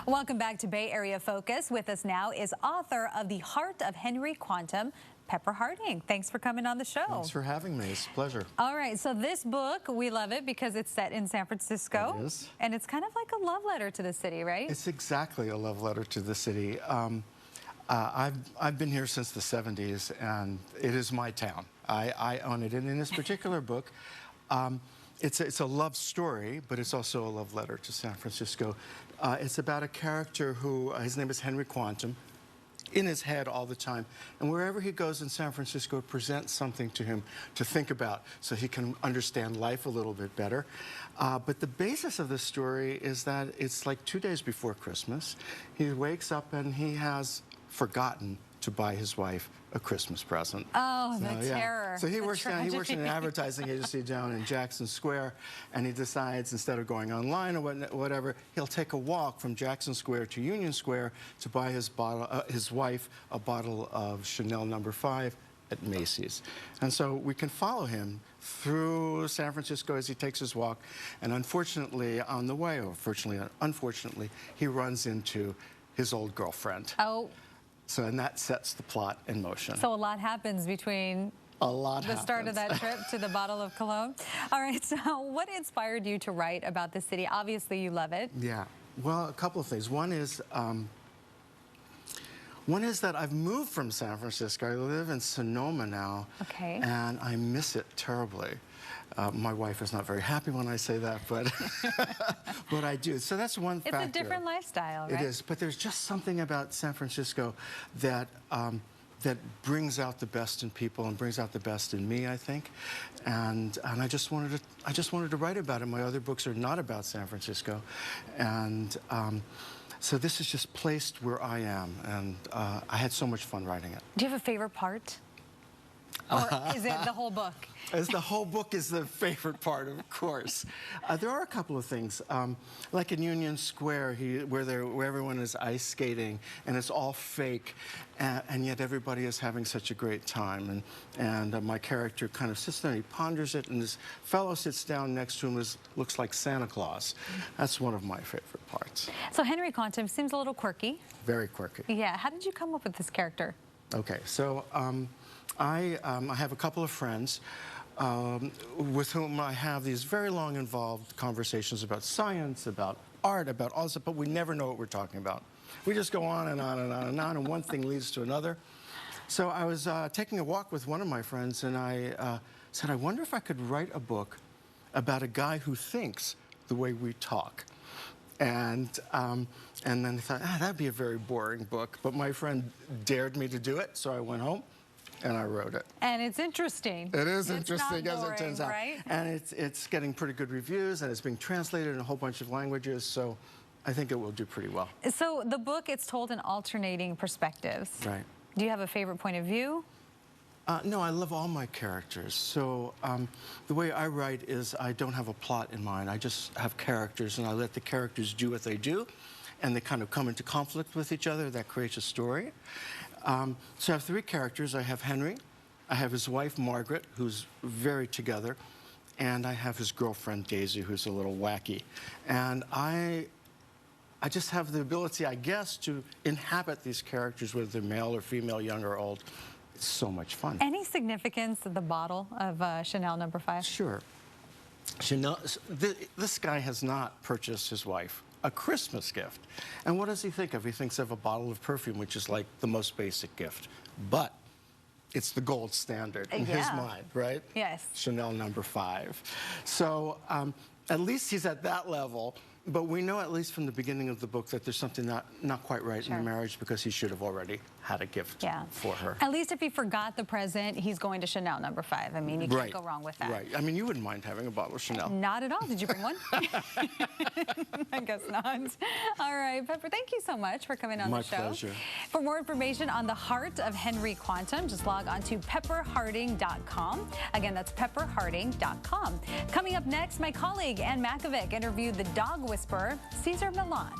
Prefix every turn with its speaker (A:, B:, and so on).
A: Welcome back to Bay Area Focus. With us now is author of The Heart of Henry Quantum, Pepper Harding. Thanks for coming on the show.
B: Thanks for having me. It's a pleasure.
A: All right, so this book, we love it because it's set in San Francisco.
B: It is.
A: And it's kind of like a love letter to the city, right?
B: It's exactly a love letter to the city. I've been here since the 70s, and it is my town. I own it. And in this particular book, it's a love story, but it's also a love letter to San Francisco. It's about a character who, his name is Henry Quantum, in his head all the time. And wherever he goes in San Francisco, it presents something to him to think about so he can understand life a little bit better. But the basis of the story is that it's like 2 days before Christmas. He wakes up and he has forgotten to buy his wife a Christmas present.
A: Oh, so, the terror.
B: So he works in an advertising agency down in Jackson Square, and he decides instead of going online or whatever, he'll take a walk from Jackson Square to Union Square to buy his wife a bottle of Chanel No. 5 at Macy's. And so we can follow him through San Francisco as he takes his walk, and unfortunately on the way, or unfortunately, he runs into his old girlfriend.
A: Oh.
B: So, and that sets the plot in motion.
A: So a lot happens between the start of that trip to the bottle of cologne. All right, so what inspired you to write about the city? Obviously, you love it.
B: Yeah, well, a couple of things. One is that I've moved from San Francisco. I live in Sonoma now,
A: okay,
B: and I miss it terribly. My wife is not very happy when I say that, but but I do. So that's one factor.
A: It's a different lifestyle, right?
B: It is, but there's just something about San Francisco that that brings out the best in people and brings out the best in me, I think. And I just wanted to write about it. My other books are not about San Francisco, and so this is just placed where I am, and I had so much fun writing it.
A: Do you have a favorite part? Or is it the whole book?
B: The whole book is the favorite part, of course. There are a couple of things, like in Union Square, where everyone is ice skating, and it's all fake, and yet everybody is having such a great time. And my character kind of sits there and he ponders it, and this fellow sits down next to him, looks like Santa Claus. That's one of my favorite parts.
A: So Henry Quantum seems a little quirky.
B: Very quirky.
A: Yeah. How did you come up with this character?
B: Okay, so I have a couple of friends with whom I have these very long, involved conversations about science, about art, about all this stuff, but we never know what we're talking about. We just go on and on and on and on, and one thing leads to another. So I was taking a walk with one of my friends, and I said, I wonder if I could write a book about a guy who thinks the way we talk. And then I thought, that'd be a very boring book. But my friend dared me to do it, so I went home and I wrote it.
A: And it's interesting.
B: It is interesting, as it turns out.
A: Right?
B: And it's getting pretty good reviews, and it's being translated in a whole bunch of languages, so I think it will do pretty well.
A: So the book, it's told in alternating perspectives.
B: Right.
A: Do you have a favorite point of view?
B: No, I love all my characters. So the way I write is I don't have a plot in mind. I just have characters, and I let the characters do what they do, and they kind of come into conflict with each other. That creates a story. So I have three characters. I have Henry, I have his wife, Margaret, who's very together, and I have his girlfriend, Daisy, who's a little wacky. And I just have the ability, I guess, to inhabit these characters, whether they're male or female, young or old. It's so much fun.
A: Any significance of the bottle of Chanel No. 5?
B: Sure. Chanel, this guy has not purchased his wife a Christmas gift. And what does he think of? He thinks of a bottle of perfume, which is like the most basic gift. But it's the gold standard in his mind, right?
A: Yes.
B: Chanel No. 5. So at least he's at that level. But we know, at least from the beginning of the book, that there's something not quite right in the marriage, because he should have already had a gift for her.
A: At least if he forgot the present, he's going to Chanel No. 5. I mean, you can't go wrong with that.
B: Right. I mean, you wouldn't mind having a bottle of Chanel.
A: Not at all. Did you bring one? I guess not. All right, Pepper, thank you so much for coming on the show.
B: My pleasure.
A: For more information on the heart of Henry Quantum, just log on to pepperharding.com. Again, that's pepperharding.com. Coming up next, my colleague Ann Makovic interviewed the dog whisperer, Cesar Millan.